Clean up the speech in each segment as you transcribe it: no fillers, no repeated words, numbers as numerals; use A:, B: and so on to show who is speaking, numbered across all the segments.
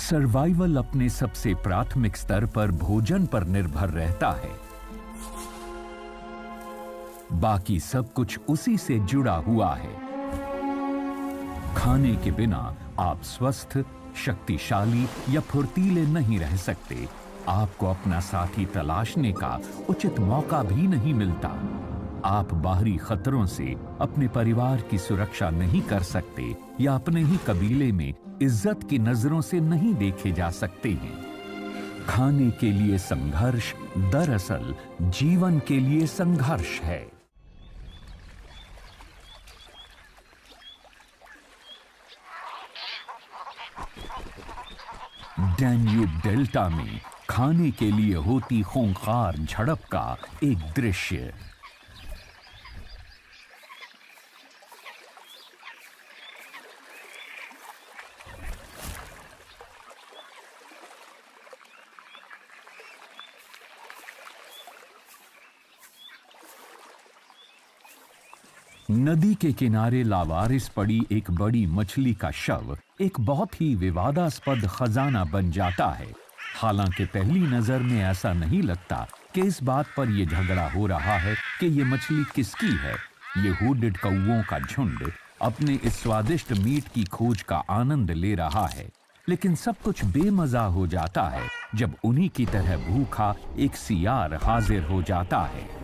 A: Survival अपने सबसे प्राथमिक स्तर पर भोजन पर निर्भर रहता है। बाकी सब कुछ उसी से जुड़ा हुआ है। खाने के बिना आप स्वस्थ, शक्तिशाली या फुर्तीले नहीं रह सकते। आपको अपना साथी तलाशने का उचित मौका भी नहीं मिलता। आप बाहरी खतरों से अपने परिवार की सुरक्षा नहीं कर सकते या अपने ही कबीले में इज्जत की नजरों से नहीं देखे जा सकते हैं। खाने के लिए संघर्ष दरअसल जीवन के लिए संघर्ष है। डैन्यूब डेल्टा में खाने के लिए होती खूंखार झड़प का एक दृश्य। नदी के किनारे लावारिस पड़ी एक बड़ी मछली का शव एक बहुत ही विवादास्पद खजाना बन जाता है। हालांकि पहली नजर में ऐसा नहीं लगता कि इस बात पर यह झगड़ा हो रहा है कि यह मछली किसकी है। ये हुडेड कौवों का झुंड अपने इस स्वादिष्ट मीट की खोज का आनंद ले रहा है। लेकिन सब कुछ बेमजा हो जाता है जब उन्हीं की तरह भूखा एक सियार हाजिर हो जाता है।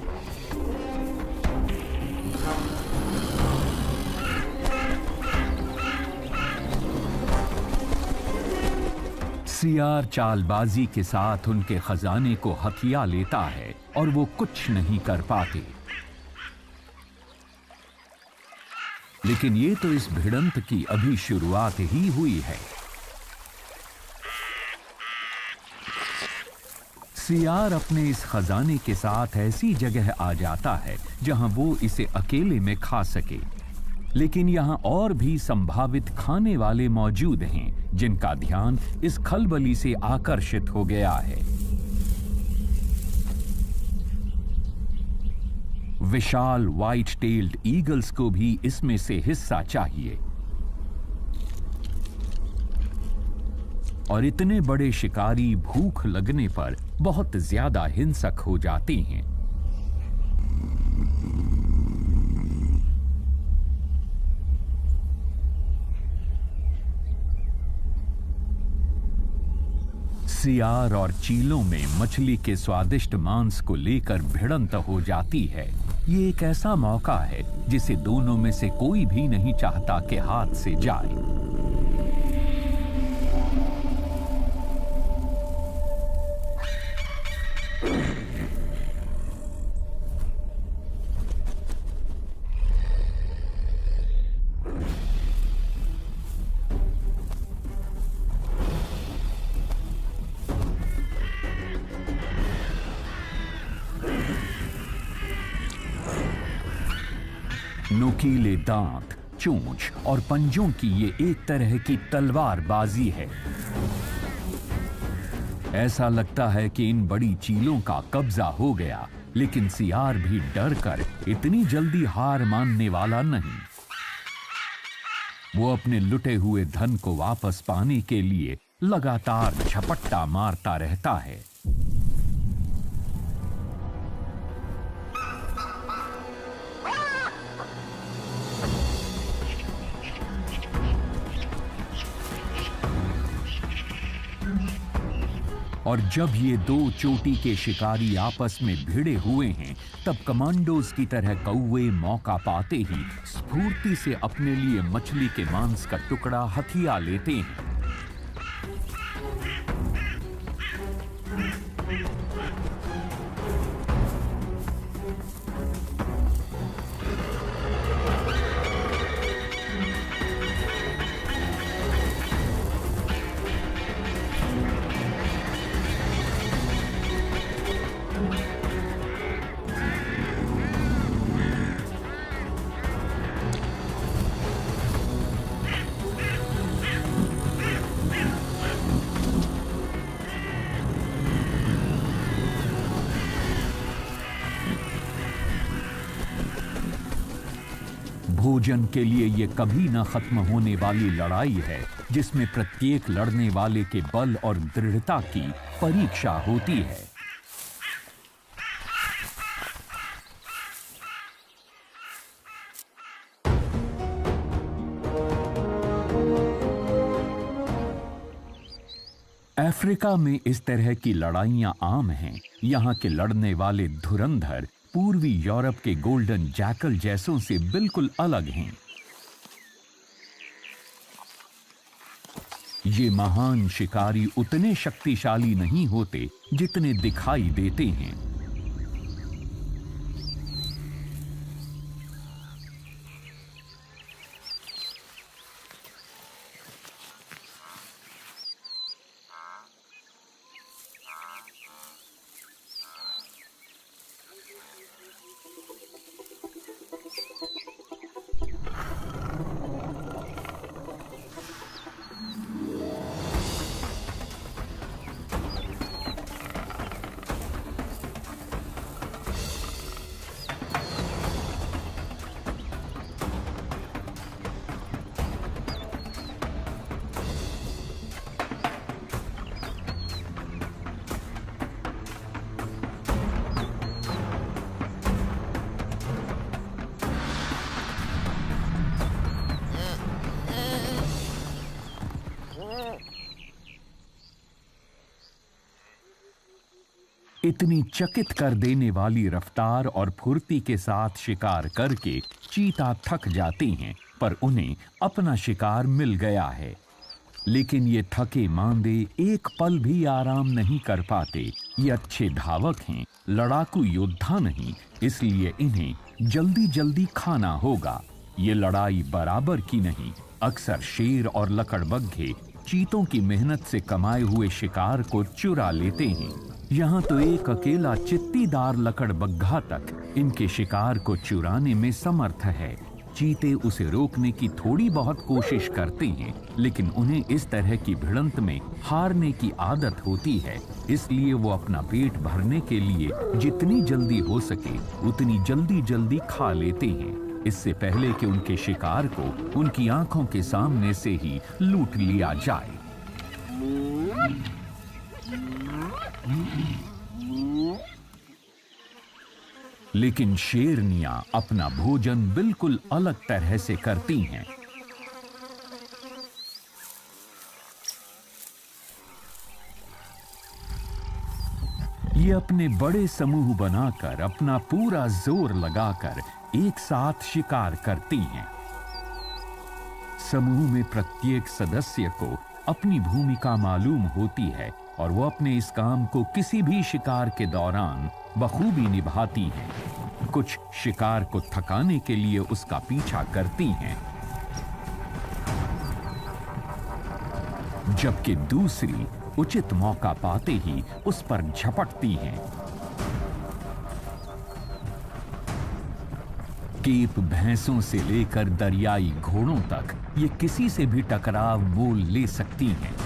A: सियार चालबाजी के साथ उनके खजाने को हथिया लेता है और वो कुछ नहीं कर पाते। लेकिन ये तो इस भिड़ंत की अभी शुरुआत ही हुई है। सियार अपने इस खजाने के साथ ऐसी जगह आ जाता है जहां वो इसे अकेले में खा सके। लेकिन यहां और भी संभावित खाने वाले मौजूद हैं जिनका ध्यान इस खलबली से आकर्षित हो गया है। विशाल व्हाइट टेल्ड ईगल्स को भी इसमें से हिस्सा चाहिए। और इतने बड़े शिकारी भूख लगने पर बहुत ज्यादा हिंसक हो जाते हैं। सियार और चीलों में मछली के स्वादिष्ट मांस को लेकर भिड़ंत हो जाती है। ये एक ऐसा मौका है जिसे दोनों में से कोई भी नहीं चाहता कि हाथ से जाए। नुकीले दांत, चोंच और पंजों की ये एक तरह की तलवारबाजी है। ऐसा लगता है कि इन बड़ी चीलों का कब्जा हो गया, लेकिन सियार भी डर कर इतनी जल्दी हार मानने वाला नहीं। वो अपने लुटे हुए धन को वापस पाने के लिए लगातार झपट्टा मारता रहता है। और जब ये दो चोटी के शिकारी आपस में भिड़े हुए हैं, तब कमांडोज की तरह कौवे मौका पाते ही स्फूर्ति से अपने लिए मछली के मांस का टुकड़ा हथिया लेते हैं। भोजन के लिए ये कभी न खत्म होने वाली लड़ाई है, जिसमें प्रत्येक लड़ने वाले के बल और दृढ़ता की परीक्षा होती है। अफ्रीका में इस तरह की लड़ाइयां आम हैं। यहाँ के लड़ने वाले धुरंधर पूर्वी यूरोप के गोल्डन जैकल जैसों से बिल्कुल अलग हैं। ये महान शिकारी उतने शक्तिशाली नहीं होते जितने दिखाई देते हैं। इतनी चकित कर देने वाली रफ्तार और फुर्ती के साथ शिकार करके चीता थक जाते हैं, पर उन्हें अपना शिकार मिल गया है। लेकिन ये थके मांदे एक पल भी आराम नहीं कर पाते। ये अच्छे धावक हैं, लड़ाकू योद्धा नहीं, इसलिए इन्हें जल्दी जल्दी खाना होगा। ये लड़ाई बराबर की नहीं। अक्सर शेर और लकड़बग्घे चीतों की मेहनत से कमाए हुए शिकार को चुरा लेते हैं। यहाँ तो एक अकेला चित्तीदार लकड़बग्घा तक इनके शिकार को चुराने में समर्थ है। चीते उसे रोकने की थोड़ी बहुत कोशिश करते हैं, लेकिन उन्हें इस तरह की भिड़ंत में हारने की आदत होती है। इसलिए वो अपना पेट भरने के लिए जितनी जल्दी हो सके उतनी जल्दी जल्दी खा लेते हैं, इससे पहले कि उनके शिकार को उनकी आंखों के सामने से ही लूट लिया जाए। लेकिन शेरनियां अपना भोजन बिल्कुल अलग तरह से करती हैं। ये अपने बड़े समूह बनाकर अपना पूरा जोर लगाकर एक साथ शिकार करती हैं। समूह में प्रत्येक सदस्य को अपनी भूमिका मालूम होती है और वो अपने इस काम को किसी भी शिकार के दौरान बखूबी निभाती हैं। कुछ शिकार को थकाने के लिए उसका पीछा करती हैं, जबकि दूसरी उचित मौका पाते ही उस पर झपटती हैं। केप भैंसों से लेकर दरियाई घोड़ों तक ये किसी से भी टकराव मोल ले सकती हैं।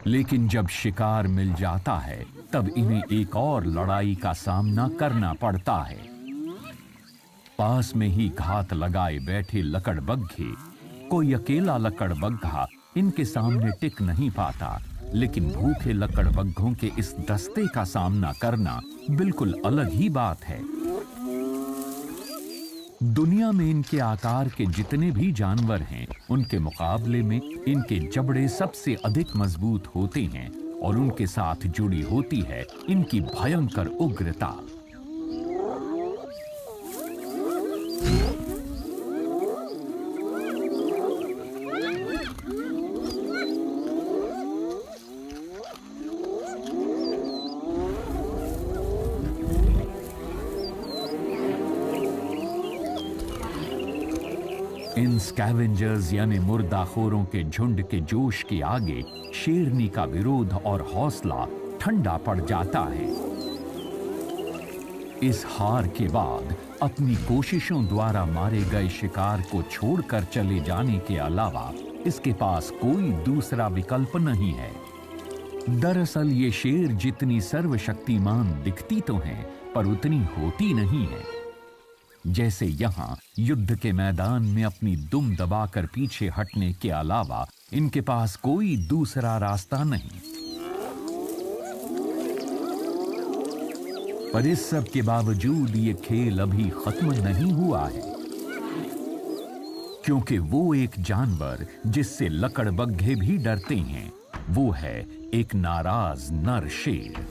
A: लेकिन जब शिकार मिल जाता है तब इन्हें एक और लड़ाई का सामना करना पड़ता है। पास में ही घात लगाए बैठे लकड़बग्घे, कोई अकेला लकड़बग्घा इनके सामने टिक नहीं पाता, लेकिन भूखे लकड़बग्घों के इस दस्ते का सामना करना बिल्कुल अलग ही बात है। दुनिया में इनके आकार के जितने भी जानवर हैं, उनके मुकाबले में इनके जबड़े सबसे अधिक मजबूत होते हैं और उनके साथ जुड़ी होती है इनकी भयंकर उग्रता। इन स्कैवेंजर्स यानी मुर्दाखोरों के झुंड के जोश के आगे शेरनी का विरोध और हौसला ठंडा पड़ जाता है। इस हार के बाद अपनी कोशिशों द्वारा मारे गए शिकार को छोड़कर चले जाने के अलावा इसके पास कोई दूसरा विकल्प नहीं है। दरअसल ये शेर जितनी सर्वशक्तिमान दिखती तो हैं, पर उतनी होती नहीं है। जैसे यहां युद्ध के मैदान में अपनी दुम दबाकर पीछे हटने के अलावा इनके पास कोई दूसरा रास्ता नहीं। पर इस सब के बावजूद ये खेल अभी खत्म नहीं हुआ है, क्योंकि वो एक जानवर जिससे लकड़बग्घे भी डरते हैं, वो है एक नाराज नर शेर।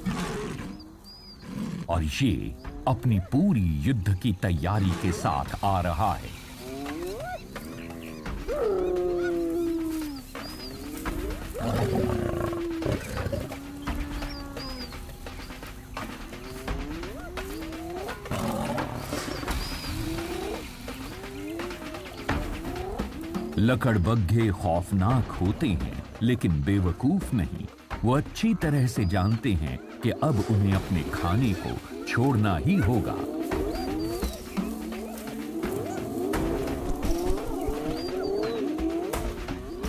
A: और ये अपनी पूरी युद्ध की तैयारी के साथ आ रहा है। लकड़बग्घे खौफनाक होते हैं, लेकिन बेवकूफ नहीं। वो अच्छी तरह से जानते हैं कि अब उन्हें अपने खाने को छोड़ना ही होगा।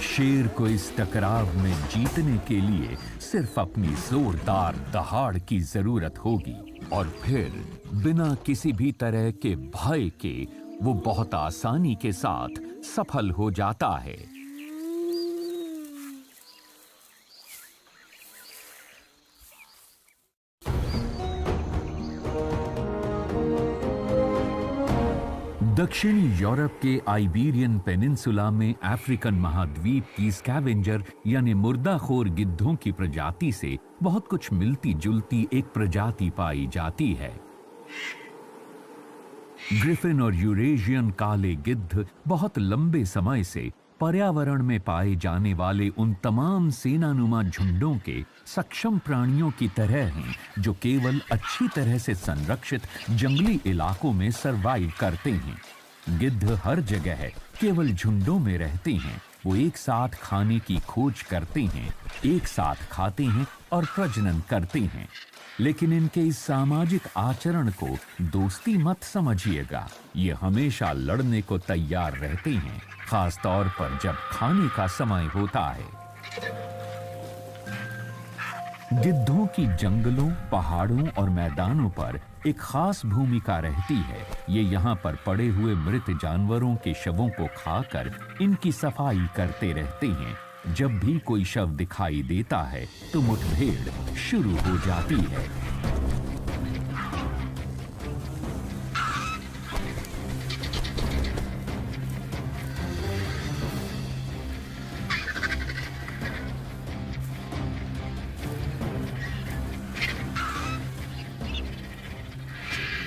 A: शेर को इस टकराव में जीतने के लिए सिर्फ अपनी जोरदार दहाड़ की जरूरत होगी, और फिर बिना किसी भी तरह के भय के वो बहुत आसानी के साथ सफल हो जाता है। दक्षिणी यूरोप के आइबेरियन पेनिनसुला में अफ्रीकन महाद्वीप की स्कैवेंजर यानी मुर्दाखोर गिद्धों की प्रजाति से बहुत कुछ मिलती जुलती एक प्रजाति पाई जाती है। ग्रिफिन और यूरेशियन काले गिद्ध बहुत लंबे समय से पर्यावरण में पाए जाने वाले उन तमाम सेनानुमा झुंडों के सक्षम प्राणियों की तरह हैं, जो केवल अच्छी तरह से संरक्षित जंगली इलाकों में सरवाइव करते हैं। गिद्ध हर जगह केवल झुंडों में रहते हैं। वो एक साथ खाने की खोज करते हैं, एक साथ खाते हैं और प्रजनन करते हैं। लेकिन इनके इस सामाजिक आचरण को दोस्ती मत समझिएगा। ये हमेशा लड़ने को तैयार रहते हैं, खास तौर पर जब खाने का समय होता है। गिद्धों की जंगलों, पहाड़ों और मैदानों पर एक खास भूमिका रहती है। ये यहाँ पर पड़े हुए मृत जानवरों के शवों को खाकर इनकी सफाई करते रहते हैं। जब भी कोई शव दिखाई देता है तो मुठभेड़ शुरू हो जाती है।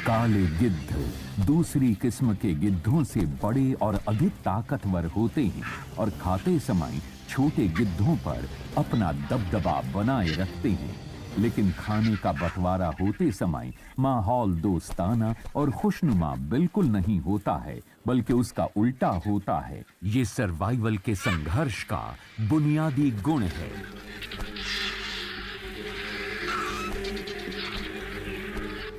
A: काले गिद्ध दूसरी किस्म के गिद्धों से बड़े और अधिक ताकतवर होते हैं और खाते समय छोटे गिद्धों पर अपना दबदबा बनाए रखते हैं। लेकिन खाने का बंटवारा होते समय माहौल दोस्ताना और खुशनुमा बिल्कुल नहीं होता है, बल्कि उसका उल्टा होता है। ये सर्वाइवल के संघर्ष का बुनियादी गुण है।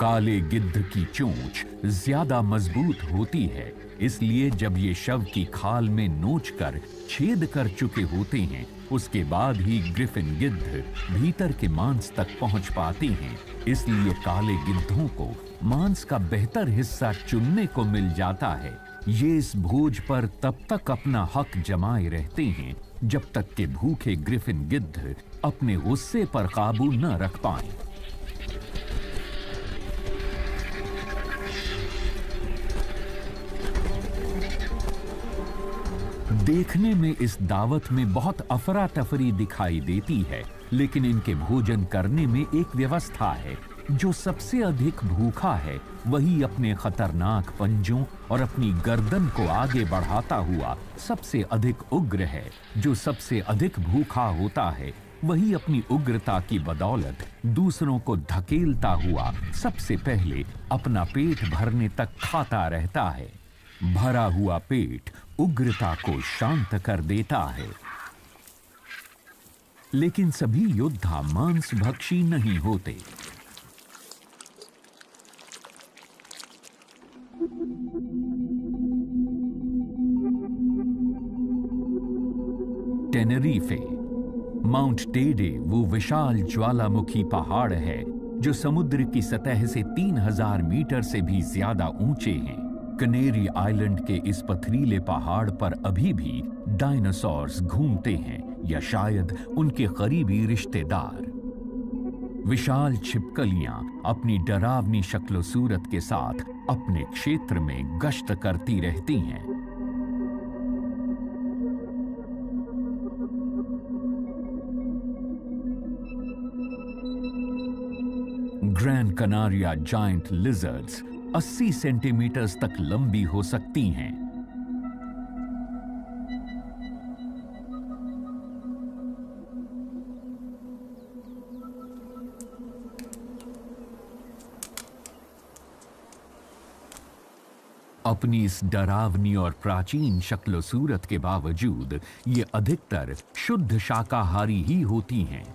A: काले गिद्ध की चोंच ज्यादा मजबूत होती है, इसलिए जब ये शव की खाल में नोचकर छेद कर चुके होते हैं, उसके बाद ही ग्रिफिन गिद्ध भीतर के मांस तक पहुंच पाते हैं। इसलिए काले गिद्धों को मांस का बेहतर हिस्सा चुनने को मिल जाता है। ये इस भोज पर तब तक अपना हक जमाए रहते हैं जब तक कि भूखे ग्रिफिन गिद्ध अपने गुस्से पर काबू न रख पाएं। देखने में इस दावत में बहुत अफरा तफरी दिखाई देती है, लेकिन इनके भोजन करने में एक व्यवस्था है। जो सबसे अधिक भूखा है वही अपने खतरनाक पंजों और अपनी गर्दन को आगे बढ़ाता हुआ सबसे अधिक उग्र है। जो सबसे अधिक भूखा होता है वही अपनी उग्रता की बदौलत दूसरों को धकेलता हुआ सबसे पहले अपना पेट भरने तक खाता रहता है। भरा हुआ पेट उग्रता को शांत कर देता है। लेकिन सभी योद्धा मांसभक्षी नहीं होते। टेनरीफे, माउंट टेडे वो विशाल ज्वालामुखी पहाड़ है जो समुद्र की सतह से 3000 मीटर से भी ज्यादा ऊंचे हैं। कनेरी आइलैंड के इस पथरीले पहाड़ पर अभी भी डायनासोर्स घूमते हैं, या शायद उनके करीबी रिश्तेदार। विशाल छिपकलियां अपनी डरावनी शक्ल सूरत के साथ अपने क्षेत्र में गश्त करती रहती हैं। ग्रैंड कनारिया जायंट लिजर्ड्स 80 सेंटीमीटर तक लंबी हो सकती हैं। अपनी इस डरावनी और प्राचीन शक्ल सूरत के बावजूद ये अधिकतर शुद्ध शाकाहारी ही होती हैं।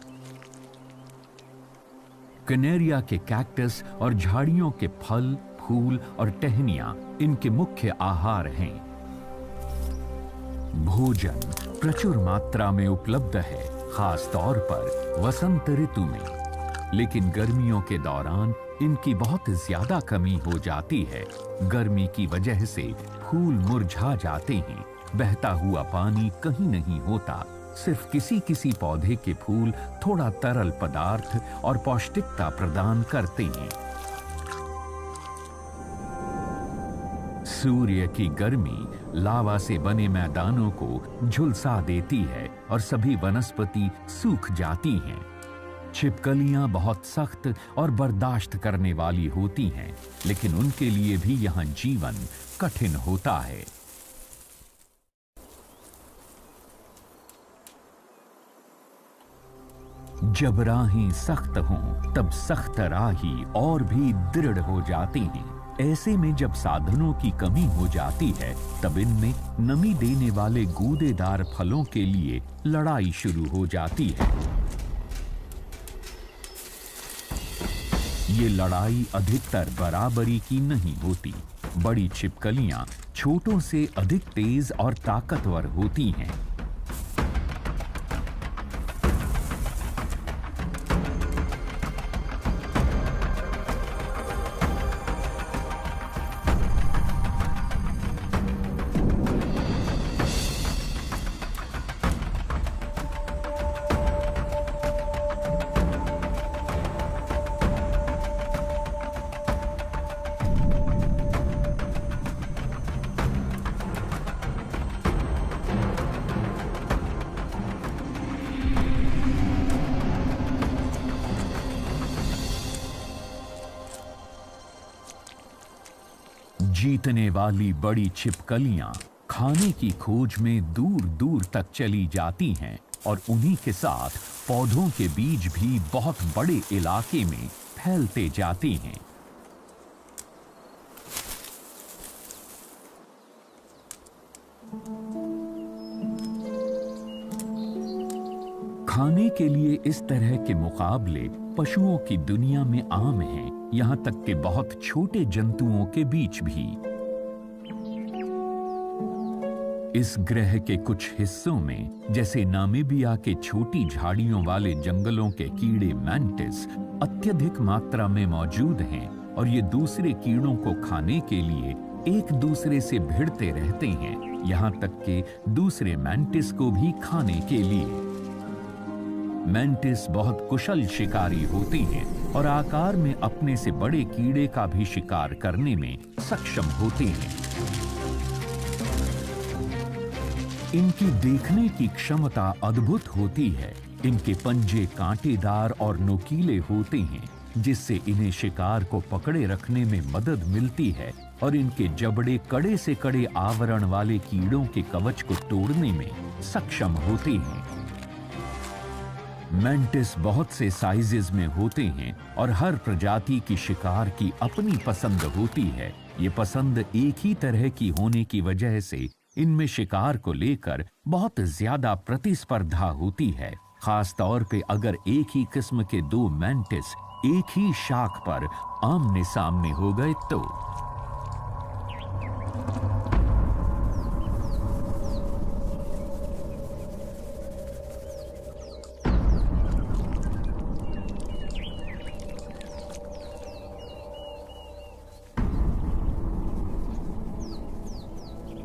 A: कनेरिया के कैक्टस और झाड़ियों के फल, फूल और टहनियां इनके मुख्य आहार हैं। भोजन प्रचुर मात्रा में उपलब्ध है, खास तौर पर वसंत ऋतु में। लेकिन गर्मियों के दौरान इनकी बहुत ज्यादा कमी हो जाती है। गर्मी की वजह से फूल मुरझा जाते हैं, बहता हुआ पानी कहीं नहीं होता। सिर्फ किसी किसी पौधे के फूल थोड़ा तरल पदार्थ और पौष्टिकता प्रदान करते हैं। सूर्य की गर्मी लावा से बने मैदानों को झुलसा देती है और सभी वनस्पति सूख जाती हैं। छिपकलियां बहुत सख्त और बर्दाश्त करने वाली होती हैं, लेकिन उनके लिए भी यहां जीवन कठिन होता है। जब राहें सख्त हों, तब सख्त राही और भी दृढ़ हो जाती हैं। ऐसे में जब साधनों की कमी हो जाती है, तब इनमें नमी देने वाले गूदेदार फलों के लिए लड़ाई शुरू हो जाती है। ये लड़ाई अधिकतर बराबरी की नहीं होती। बड़ी छिपकलियां छोटों से अधिक तेज और ताकतवर होती हैं। जीतने वाली बड़ी छिपकलियां खाने की खोज में दूर दूर तक चली जाती हैं और उन्हीं के साथ पौधों के बीज भी बहुत बड़े इलाके में फैलते जाते हैं। खाने के लिए इस तरह के मुकाबले पशुओं की दुनिया में आम हैं, यहां तक कि बहुत छोटे जंतुओं के बीच भी। इस ग्रह के कुछ हिस्सों में, जैसे नामीबिया के छोटी झाड़ियों वाले जंगलों के कीड़े मैंटिस अत्यधिक मात्रा में मौजूद हैं और ये दूसरे कीड़ों को खाने के लिए एक दूसरे से भिड़ते रहते हैं, यहां तक कि दूसरे मैंटिस को भी खाने के लिए। मैंटिस बहुत कुशल शिकारी होती हैं और आकार में अपने से बड़े कीड़े का भी शिकार करने में सक्षम होती हैं। इनकी देखने की क्षमता अद्भुत होती है। इनके पंजे कांटेदार और नुकीले होते हैं, जिससे इन्हें शिकार को पकड़े रखने में मदद मिलती है और इनके जबड़े कड़े से कड़े आवरण वाले कीड़ों के कवच को तोड़ने में सक्षम होते हैं। मैंटिस बहुत से साइजेस में होते हैं और हर प्रजाति की शिकार की अपनी पसंद होती है। ये पसंद एक ही तरह की होने की वजह से इनमें शिकार को लेकर बहुत ज्यादा प्रतिस्पर्धा होती है, खास तौर पे अगर एक ही किस्म के दो मैंटिस एक ही शाख पर आमने सामने हो गए तो।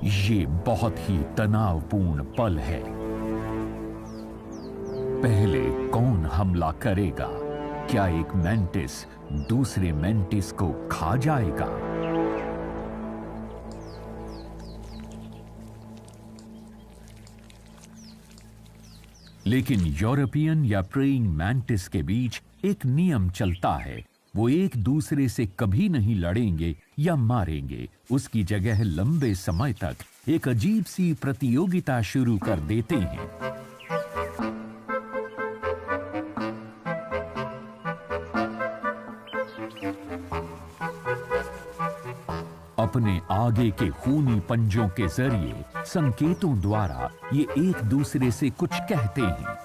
A: ये बहुत ही तनावपूर्ण पल है। पहले कौन हमला करेगा? क्या एक मैंटिस दूसरे मैंटिस को खा जाएगा? लेकिन यूरोपियन या प्रेइंग मैंटिस के बीच एक नियम चलता है, वो एक दूसरे से कभी नहीं लड़ेंगे या मारेंगे। उसकी जगह लंबे समय तक एक अजीब सी प्रतियोगिता शुरू कर देते हैं। अपने आगे के खूनी पंजों के जरिए संकेतों द्वारा ये एक दूसरे से कुछ कहते हैं।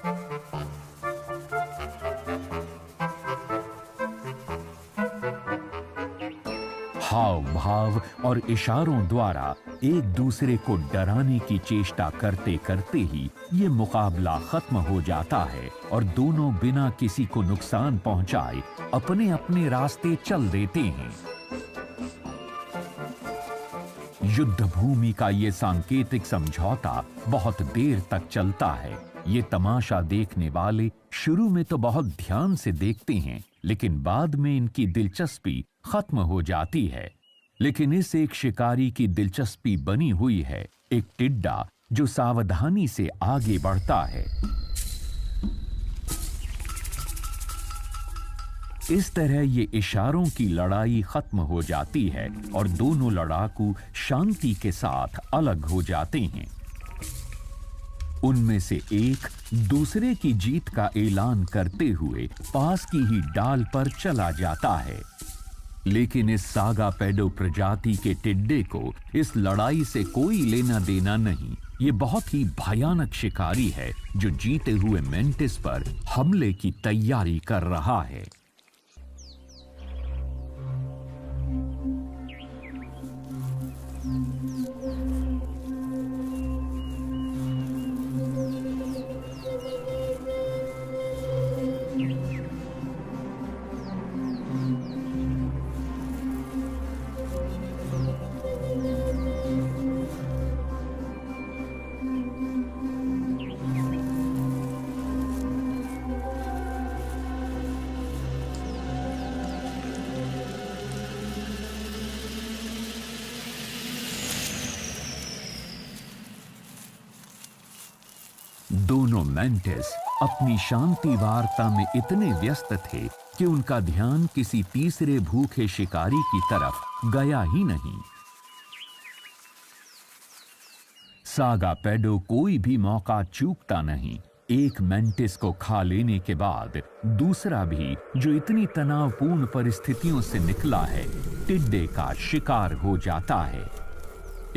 A: हाव भाव और इशारों द्वारा एक दूसरे को डराने की चेष्टा करते करते ही ये मुकाबला खत्म हो जाता है और दोनों बिना किसी को नुकसान पहुंचाए अपने अपने रास्ते चल देते हैं। युद्ध भूमि का ये सांकेतिक समझौता बहुत देर तक चलता है। ये तमाशा देखने वाले शुरू में तो बहुत ध्यान से देखते हैं, लेकिन बाद में इनकी दिलचस्पी खत्म हो जाती है। लेकिन इस एक शिकारी की दिलचस्पी बनी हुई है एक टिड्डा जो सावधानी से आगे बढ़ता है। इस तरह ये इशारों की लड़ाई खत्म हो जाती है और दोनों लड़ाकू शांति के साथ अलग हो जाते हैं। उनमें से एक दूसरे की जीत का ऐलान करते हुए पास की ही डाल पर चला जाता है। लेकिन इस सागा पेडो प्रजाति के टिड्डे को इस लड़ाई से कोई लेना देना नहीं। ये बहुत ही भयानक शिकारी है जो जीते हुए मेंटिस पर हमले की तैयारी कर रहा है। दोनों मैंटिस अपनी शांति वार्ता में इतने व्यस्त थे कि उनका ध्यान किसी तीसरे भूखे शिकारी की तरफ गया ही नहीं। सागा पेडो कोई भी मौका चूकता नहीं। एक मैंटिस को खा लेने के बाद दूसरा भी, जो इतनी तनावपूर्ण परिस्थितियों से निकला है, टिड्डे का शिकार हो जाता है।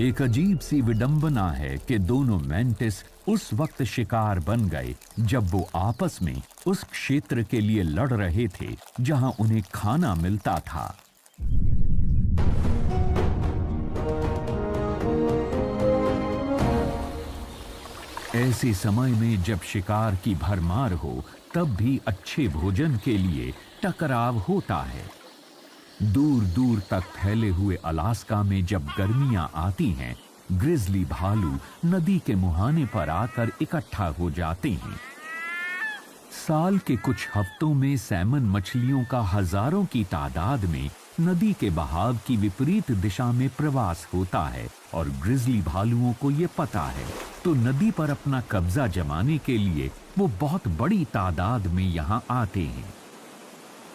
A: एक अजीब सी विडंबना है कि दोनों मैंटिस उस वक्त शिकार बन गए जब वो आपस में उस क्षेत्र के लिए लड़ रहे थे जहां उन्हें खाना मिलता था। ऐसे समय में जब शिकार की भरमार हो तब भी अच्छे भोजन के लिए टकराव होता है। दूर दूर तक फैले हुए अलास्का में जब गर्मियां आती हैं, ग्रिजली भालू नदी के मुहाने पर आकर इकट्ठा हो जाते हैं। साल के कुछ हफ्तों में सैमन मछलियों का हजारों की तादाद में नदी के बहाव की विपरीत दिशा में प्रवास होता है और ग्रिजली भालुओं को ये पता है, तो नदी पर अपना कब्जा जमाने के लिए वो बहुत बड़ी तादाद में यहाँ आते हैं।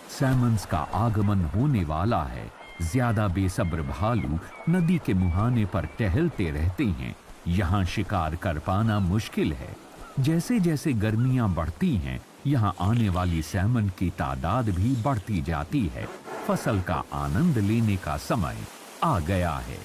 A: सैमन्स का आगमन होने वाला है। ज्यादा बेसब्र भालू नदी के मुहाने पर टहलते रहते हैं। यहाँ शिकार कर पाना मुश्किल है। जैसे जैसे गर्मियां बढ़ती हैं, यहाँ आने वाली सैमन की तादाद भी बढ़ती जाती है। फसल का आनंद लेने का समय आ गया है।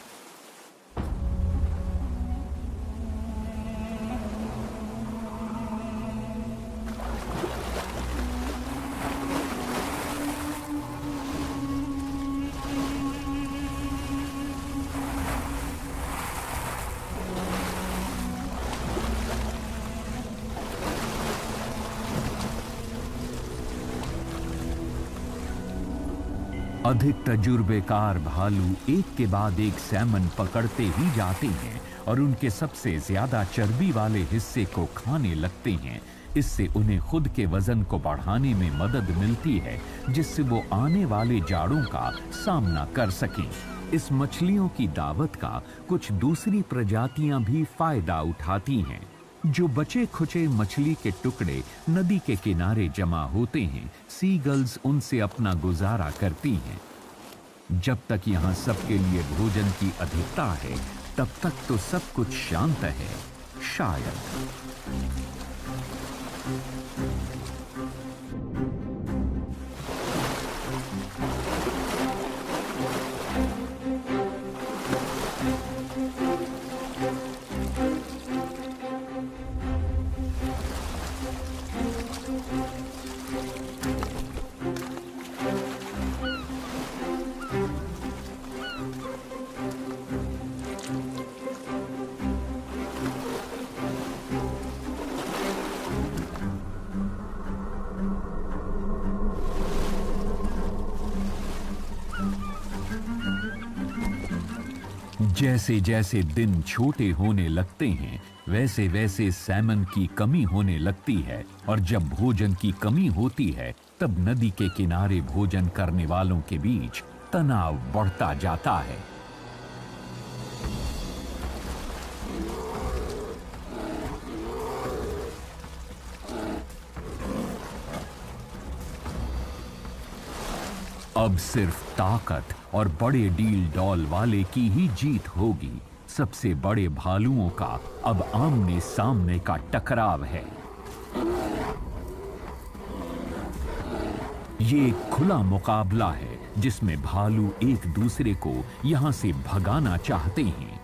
A: अधिक तजुर्बेकार भालू एक के बाद एक सैमन पकड़ते ही जाते हैं और उनके सबसे ज्यादा चर्बी वाले हिस्से को खाने लगते हैं। इससे उन्हें खुद के वजन को बढ़ाने में मदद मिलती है, जिससे वो आने वाले जाड़ों का सामना कर सकें। इस मछलियों की दावत का कुछ दूसरी प्रजातियां भी फायदा उठाती हैं। जो बचे खुचे मछली के टुकड़े नदी के किनारे जमा होते हैं, सीगल्स उनसे अपना गुजारा करती हैं। जब तक यहाँ सबके लिए भोजन की अधिकता है, तब तक तो सब कुछ शांत है, शायद। जैसे जैसे दिन छोटे होने लगते हैं, वैसे वैसे सैमन की कमी होने लगती है, और जब भोजन की कमी होती है, तब नदी के किनारे भोजन करने वालों के बीच तनाव बढ़ता जाता है। अब सिर्फ ताकत और बड़े डील डॉल वाले की ही जीत होगी। सबसे बड़े भालुओं का अब आमने सामने का टकराव है। ये एक खुला मुकाबला है, जिसमें भालू एक दूसरे को यहां से भगाना चाहते हैं।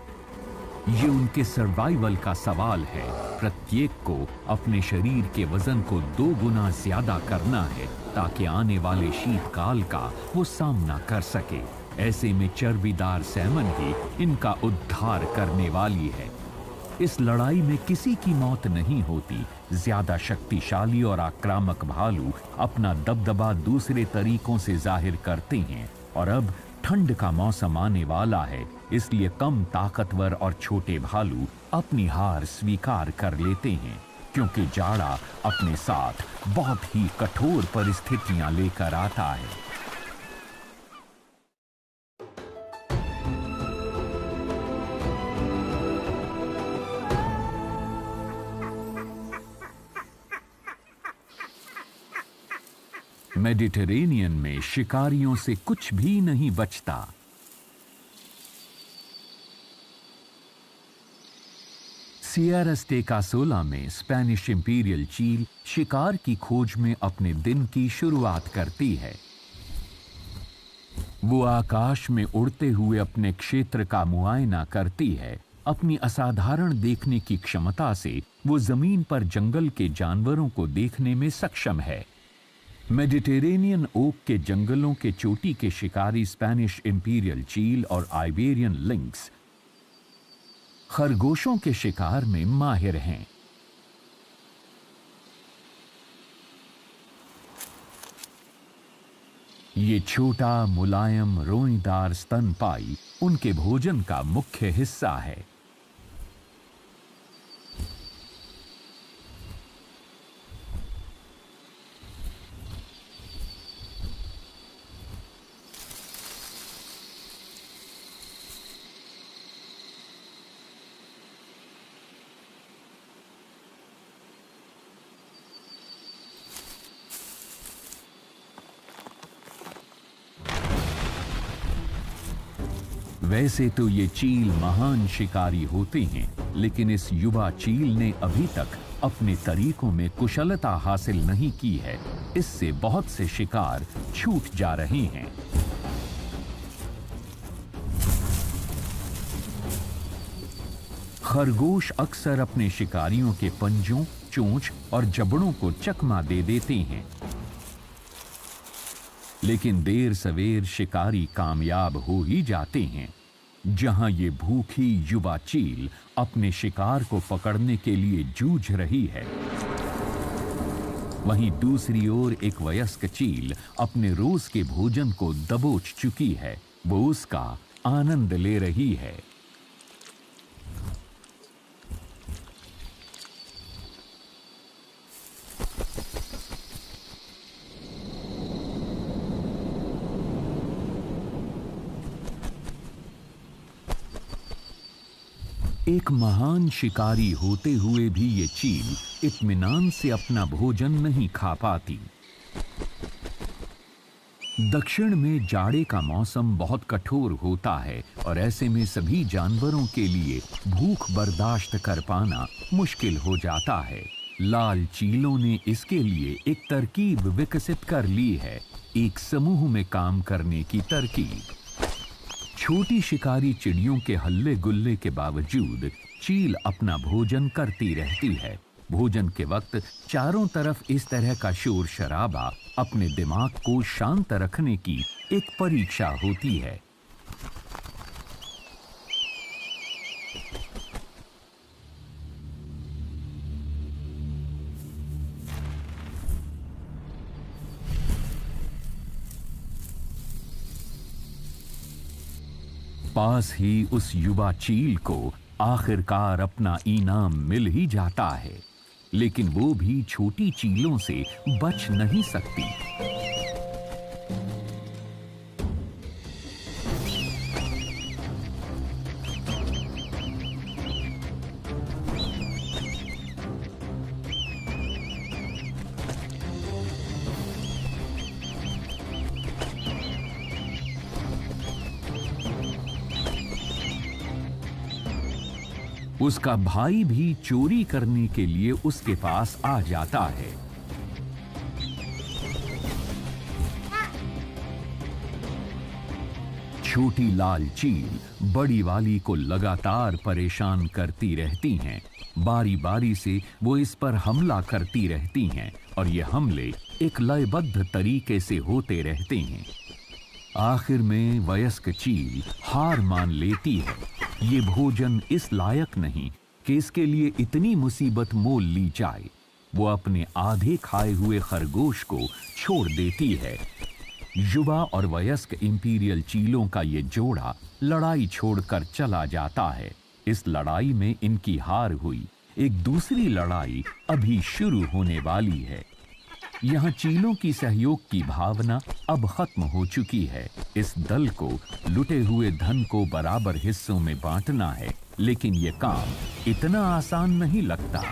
A: ये उनके सर्वाइवल का सवाल है। प्रत्येक को अपने शरीर के वजन को 2 गुना ज्यादा करना है, ताकि आने वाले शीतकाल का वो सामना कर सके। ऐसे में चर्बीदार सैमन ही इनका उद्धार करने वाली है। इस लड़ाई में किसी की मौत नहीं होती। ज्यादा शक्तिशाली और आक्रामक भालू अपना दबदबा दूसरे तरीकों से जाहिर करते हैं, और अब ठंड का मौसम आने वाला है, इसलिए कम ताकतवर और छोटे भालू अपनी हार स्वीकार कर लेते हैं, क्योंकि जाड़ा अपने साथ बहुत ही कठोर परिस्थितियां लेकर आता है। मेडिटेरेनियन में शिकारियों से कुछ भी नहीं बचता। सियरा स्टेकासोला में स्पेनिश इंपीरियल चील शिकार की खोज में अपने दिन की शुरुआत करती है। वो आकाश में उड़ते हुए अपने क्षेत्र का मुआयना करती है। अपनी असाधारण देखने की क्षमता से वो जमीन पर जंगल के जानवरों को देखने में सक्षम है। मेडिटेरेनियन ओक के जंगलों के चोटी के शिकारी स्पेनिश इंपीरियल चील और आइबेरियन लिंक्स खरगोशों के शिकार में माहिर हैं। ये छोटा मुलायम रोईदार स्तनपाई उनके भोजन का मुख्य हिस्सा है। वैसे तो ये चील महान शिकारी होते हैं, लेकिन इस युवा चील ने अभी तक अपने तरीकों में कुशलता हासिल नहीं की है। इससे बहुत से शिकार छूट जा रहे हैं। खरगोश अक्सर अपने शिकारियों के पंजों, चोंच और जबड़ों को चकमा दे देते हैं, लेकिन देर सवेर शिकारी कामयाब हो ही जाते हैं। जहां ये भूखी युवा चील अपने शिकार को पकड़ने के लिए जूझ रही है, वहीं दूसरी ओर एक वयस्क चील अपने रोज के भोजन को दबोच चुकी है। वो उसका आनंद ले रही है। एक महान शिकारी होते हुए भी ये चील इत्मीनान से अपना भोजन नहीं खा पाती। दक्षिण में जाड़े का मौसम बहुत कठोर होता है और ऐसे में सभी जानवरों के लिए भूख बर्दाश्त कर पाना मुश्किल हो जाता है। लाल चीलों ने इसके लिए एक तरकीब विकसित कर ली है, एक समूह में काम करने की तरकीब। छोटी शिकारी चिड़ियों के हल्ले गुल्ले के बावजूद चील अपना भोजन करती रहती है। भोजन के वक्त चारों तरफ इस तरह का शोर शराबा अपने दिमाग को शांत रखने की एक परीक्षा होती है। पास ही उस युवा चील को आखिरकार अपना इनाम मिल ही जाता है, लेकिन वो भी छोटी चीलों से बच नहीं सकती। उसका भाई भी चोरी करने के लिए उसके पास आ जाता है। छोटी लाल चील बड़ी वाली को लगातार परेशान करती रहती हैं। बारी बारी से वो इस पर हमला करती रहती हैं और ये हमले एक लयबद्ध तरीके से होते रहते हैं। आखिर में वयस्क चील हार मान लेती है। ये भोजन इस लायक नहीं कि इसके लिए इतनी मुसीबत मोल ली जाए। वो अपने आधे खाए हुए खरगोश को छोड़ देती है। युवा और वयस्क इंपीरियल चीलों का ये जोड़ा लड़ाई छोड़कर चला जाता है। इस लड़ाई में इनकी हार हुई। एक दूसरी लड़ाई अभी शुरू होने वाली है। यहाँ चीलों की सहयोग की भावना अब खत्म हो चुकी है। इस दल को लुटे हुए धन को बराबर हिस्सों में बांटना है, लेकिन ये काम इतना आसान नहीं लगता।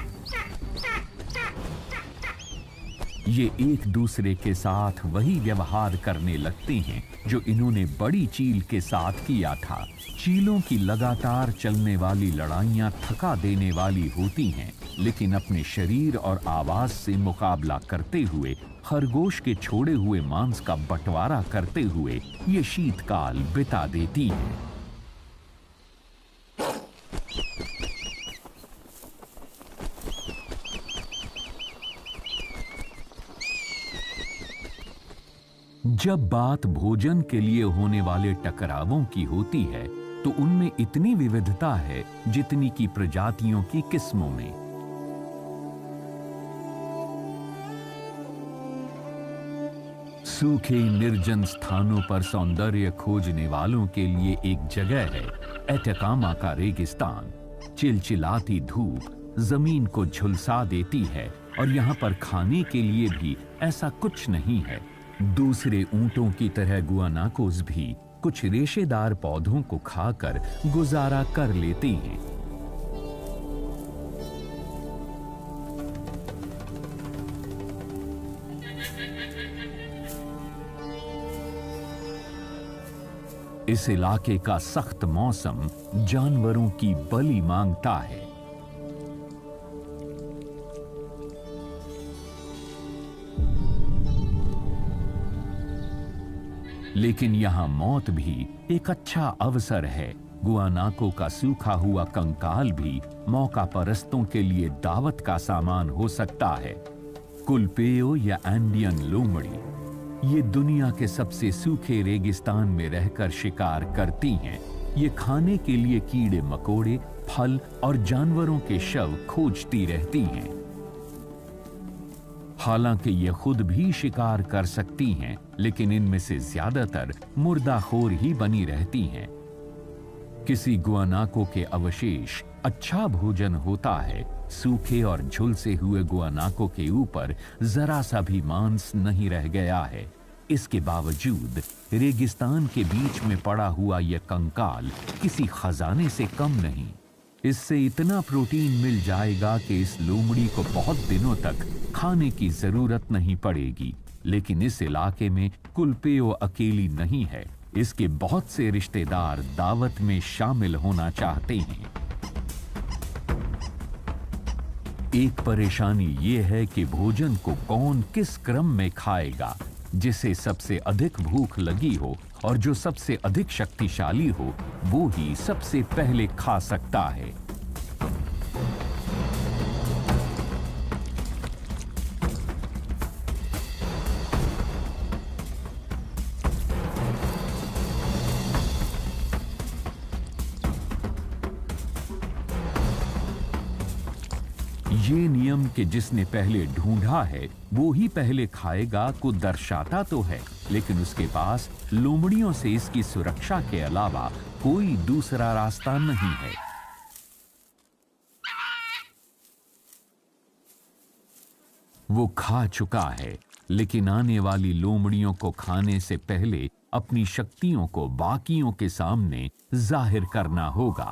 A: ये एक दूसरे के साथ वही व्यवहार करने लगते हैं जो इन्होंने बड़ी चील के साथ किया था। चीलों की लगातार चलने वाली लड़ाइयां थका देने वाली होती हैं, लेकिन अपने शरीर और आवाज से मुकाबला करते हुए, खरगोश के छोड़े हुए मांस का बंटवारा करते हुए ये शीतकाल बिता देती हैं। जब बात भोजन के लिए होने वाले टकरावों की होती है, तो उनमें इतनी विविधता है जितनी की प्रजातियों की किस्मों में। सूखे निर्जन स्थानों पर सौंदर्य खोजने वालों के लिए एक जगह है एटाकामा का रेगिस्तान। चिलचिलाती धूप जमीन को झुलसा देती है और यहाँ पर खाने के लिए भी ऐसा कुछ नहीं है। दूसरे ऊंटों की तरह गुआनाकोस भी कुछ रेशेदार पौधों को खाकर गुजारा कर लेते हैं। इस इलाके का सख्त मौसम जानवरों की बलि मांगता है। लेकिन यहां मौत भी एक अच्छा अवसर है। गुआनाको का सूखा हुआ कंकाल भी मौका परस्तों के लिए दावत का सामान हो सकता है। कुलपेयो या एंडियन लोमड़ी ये दुनिया के सबसे सूखे रेगिस्तान में रहकर शिकार करती हैं। ये खाने के लिए कीड़े मकोड़े, फल और जानवरों के शव खोजती रहती हैं। हालांकि ये खुद भी शिकार कर सकती हैं, लेकिन इनमें से ज्यादातर मुर्दाखोर ही बनी रहती हैं। किसी गुआनाको के अवशेष अच्छा भोजन होता है। सूखे और झुलसे हुए गुआनाको के ऊपर जरा सा भी मांस नहीं रह गया है। इसके बावजूद रेगिस्तान के बीच में पड़ा हुआ यह कंकाल किसी खजाने से कम नहीं। इससे इतना प्रोटीन मिल जाएगा कि इस लोमड़ी को बहुत दिनों तक खाने की जरूरत नहीं पड़ेगी। लेकिन इस इलाके में कुलपेयो अकेली नहीं है। इसके बहुत से रिश्तेदार दावत में शामिल होना चाहते हैं। एक परेशानी ये है कि भोजन को कौन किस क्रम में खाएगा। जिसे सबसे अधिक भूख लगी हो और जो सबसे अधिक शक्तिशाली हो, वो ही सबसे पहले खा सकता है। ये नियम कि जिसने पहले ढूंढा है वो ही पहले खाएगा को दर्शाता तो है, लेकिन उसके पास लोमड़ियों से इसकी सुरक्षा के अलावा कोई दूसरा रास्ता नहीं है। वो खा चुका है, लेकिन आने वाली लोमड़ियों को खाने से पहले अपनी शक्तियों को बाकियों के सामने जाहिर करना होगा।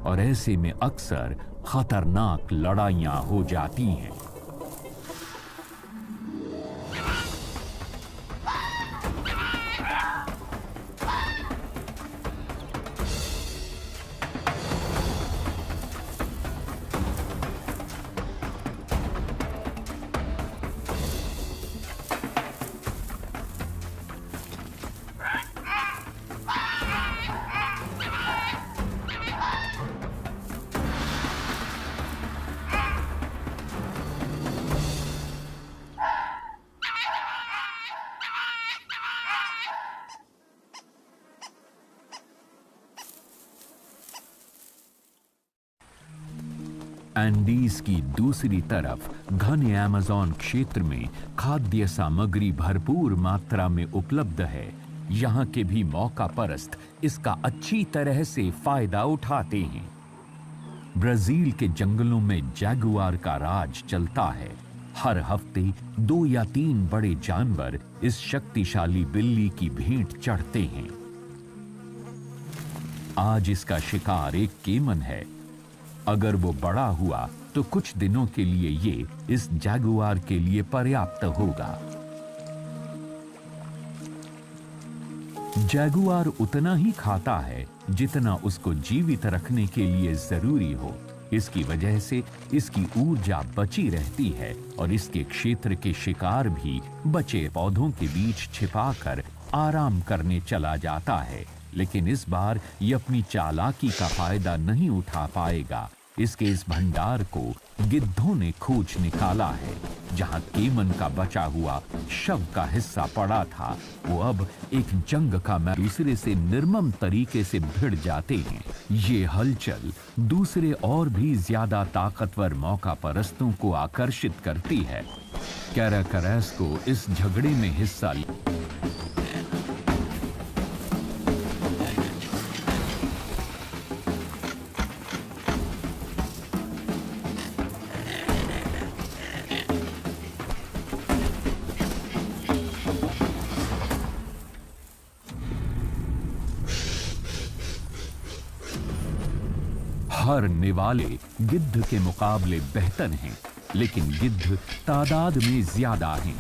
A: और ऐसे में अक्सर खतरनाक लड़ाइयां हो जाती हैं। एंडीज की दूसरी तरफ घने अमेज़न क्षेत्र में खाद्य सामग्री भरपूर मात्रा में उपलब्ध है। यहाँ के भी मौका परस्त इसका अच्छी तरह से फायदा उठाते हैं। ब्राजील के जंगलों में जैगुआर का राज चलता है। हर हफ्ते 2 या 3 बड़े जानवर इस शक्तिशाली बिल्ली की भेंट चढ़ते हैं। आज इसका शिकार एक केमन है। अगर वो बड़ा हुआ तो कुछ दिनों के लिए ये इस जैगुआर के लिए पर्याप्त होगा। जैगुआर उतना ही खाता है जितना उसको जीवित रखने के लिए जरूरी हो। इसकी वजह से इसकी ऊर्जा बची रहती है और इसके क्षेत्र के शिकार भी बचे पौधों के बीच छिपाकर आराम करने चला जाता है। लेकिन इस बार ये अपनी चालाकी का फायदा नहीं उठा पाएगा। इसके इस भंडार को गिद्धों ने खोज निकाला है। जहां केमन का बचा हुआ शव का हिस्सा पड़ा था, वो अब एक जंग का दूसरे से निर्मम तरीके से भिड़ जाते हैं। ये हलचल दूसरे और भी ज्यादा ताकतवर मौका परस्तों को आकर्षित करती है। कैराकरैस को इस झगड़े में हिस्सा हर निवाले गिद्ध के मुकाबले बेहतर हैं, लेकिन गिद्ध तादाद में ज्यादा हैं।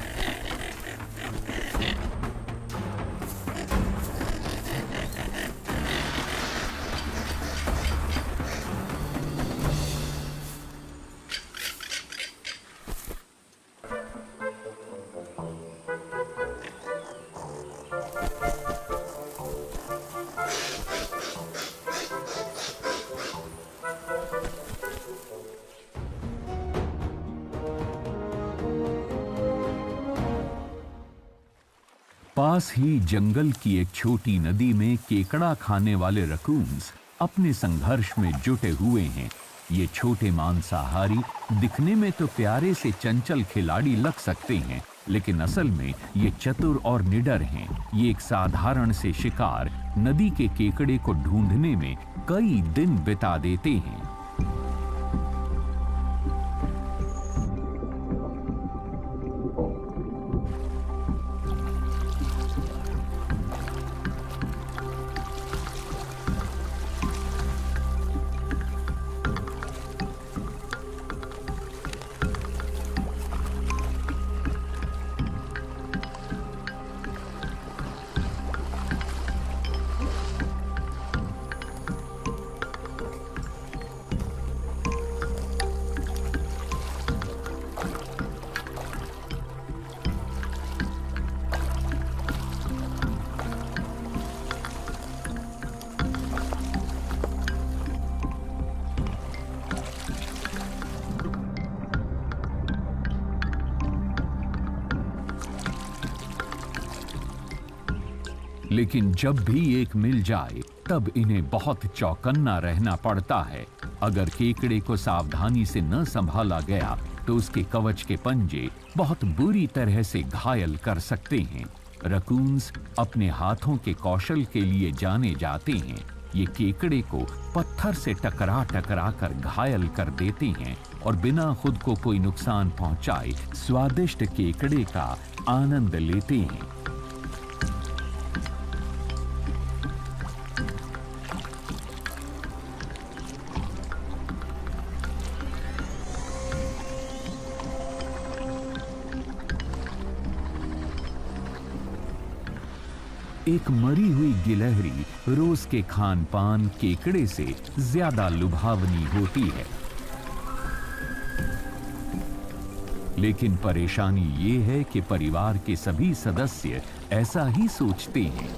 A: पास ही जंगल की एक छोटी नदी में केकड़ा खाने वाले रकून्स अपने संघर्ष में जुटे हुए हैं। ये छोटे मांसाहारी दिखने में तो प्यारे से चंचल खिलाड़ी लग सकते हैं, लेकिन असल में ये चतुर और निडर हैं। ये एक साधारण से शिकार नदी के केकड़े को ढूंढने में कई दिन बिता देते हैं। लेकिन जब भी एक मिल जाए तब इन्हें बहुत चौकन्ना रहना पड़ता है। अगर केकड़े को सावधानी से न संभाला गया तो उसके कवच के पंजे बहुत बुरी तरह से घायल कर सकते हैं। रकून्स अपने हाथों के कौशल के लिए जाने जाते हैं। ये केकड़े को पत्थर से टकरा टकरा कर घायल कर देते हैं और बिना खुद को कोई नुकसान पहुंचाए स्वादिष्ट केकड़े का आनंद लेते हैं। एक मरी हुई गिलहरी रोज के खान पान केकड़े से ज्यादा लुभावनी होती है। लेकिन परेशानी ये है कि परिवार के सभी सदस्य ऐसा ही सोचते हैं।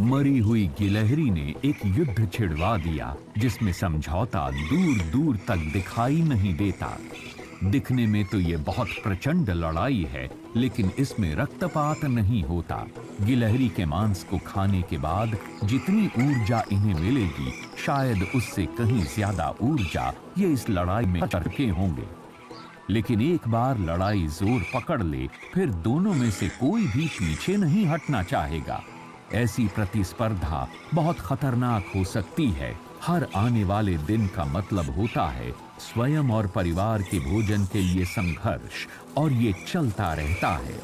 A: मरी हुई गिलहरी ने एक युद्ध छिड़वा दिया जिसमें समझौता दूर दूर तक दिखाई नहीं देता। दिखने में तो ये बहुत प्रचंड लड़ाई है, लेकिन इसमें रक्तपात नहीं होता। गिलहरी के मांस को खाने के बाद जितनी ऊर्जा इन्हें मिलेगी, शायद उससे कहीं ज्यादा ऊर्जा ये इस लड़ाई में चरके होंगे। लेकिन एक बार लड़ाई जोर पकड़ ले, फिर दोनों में से कोई भी पीछे नहीं हटना चाहेगा। ऐसी प्रतिस्पर्धा बहुत खतरनाक हो सकती है। हर आने वाले दिन का मतलब होता है स्वयं और परिवार के भोजन के लिए संघर्ष, और ये चलता रहता है।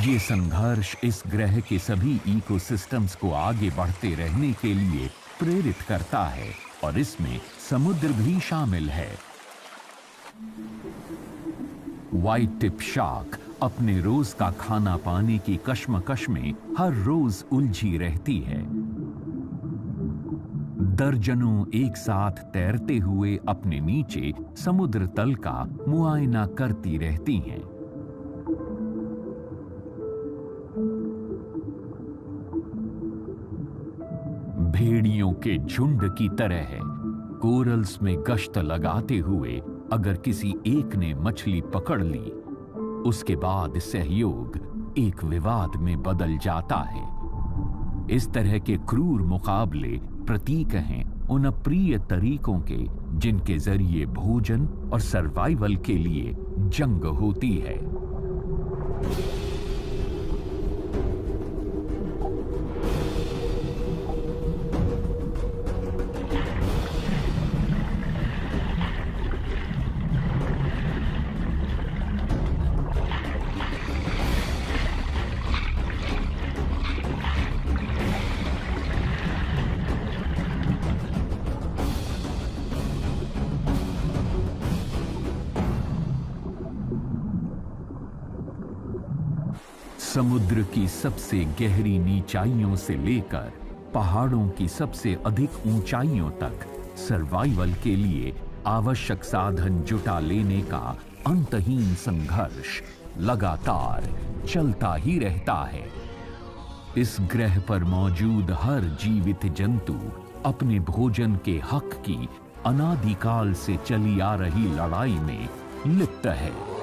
A: ये संघर्ष इस ग्रह के सभी इकोसिस्टम्स को आगे बढ़ते रहने के लिए प्रेरित करता है, और इसमें समुद्र भी शामिल है। व्हाइट टिप शार्क अपने रोज का खाना पाने की कश्मकश में हर रोज उलझी रहती है। दर्जनों एक साथ तैरते हुए अपने नीचे समुद्र तल का मुआयना करती रहती हैं। भेड़ियों के झुंड की तरह है। कोरल्स में गश्त लगाते हुए अगर किसी एक ने मछली पकड़ ली, उसके बाद सहयोग एक विवाद में बदल जाता है। इस तरह के क्रूर मुकाबले प्रतीक हैं उन अप्रिय तरीकों के जिनके जरिए भोजन और सर्वाइवल के लिए जंग होती है। समुद्र की सबसे गहरी नीचाइयों से लेकर पहाड़ों की सबसे अधिक ऊंचाइयों तक सर्वाइवल के लिए आवश्यक साधन जुटा लेने का अंतहीन संघर्ष लगातार चलता ही रहता है। इस ग्रह पर मौजूद हर जीवित जंतु अपने भोजन के हक की अनादिकाल से चली आ रही लड़ाई में लिप्त है।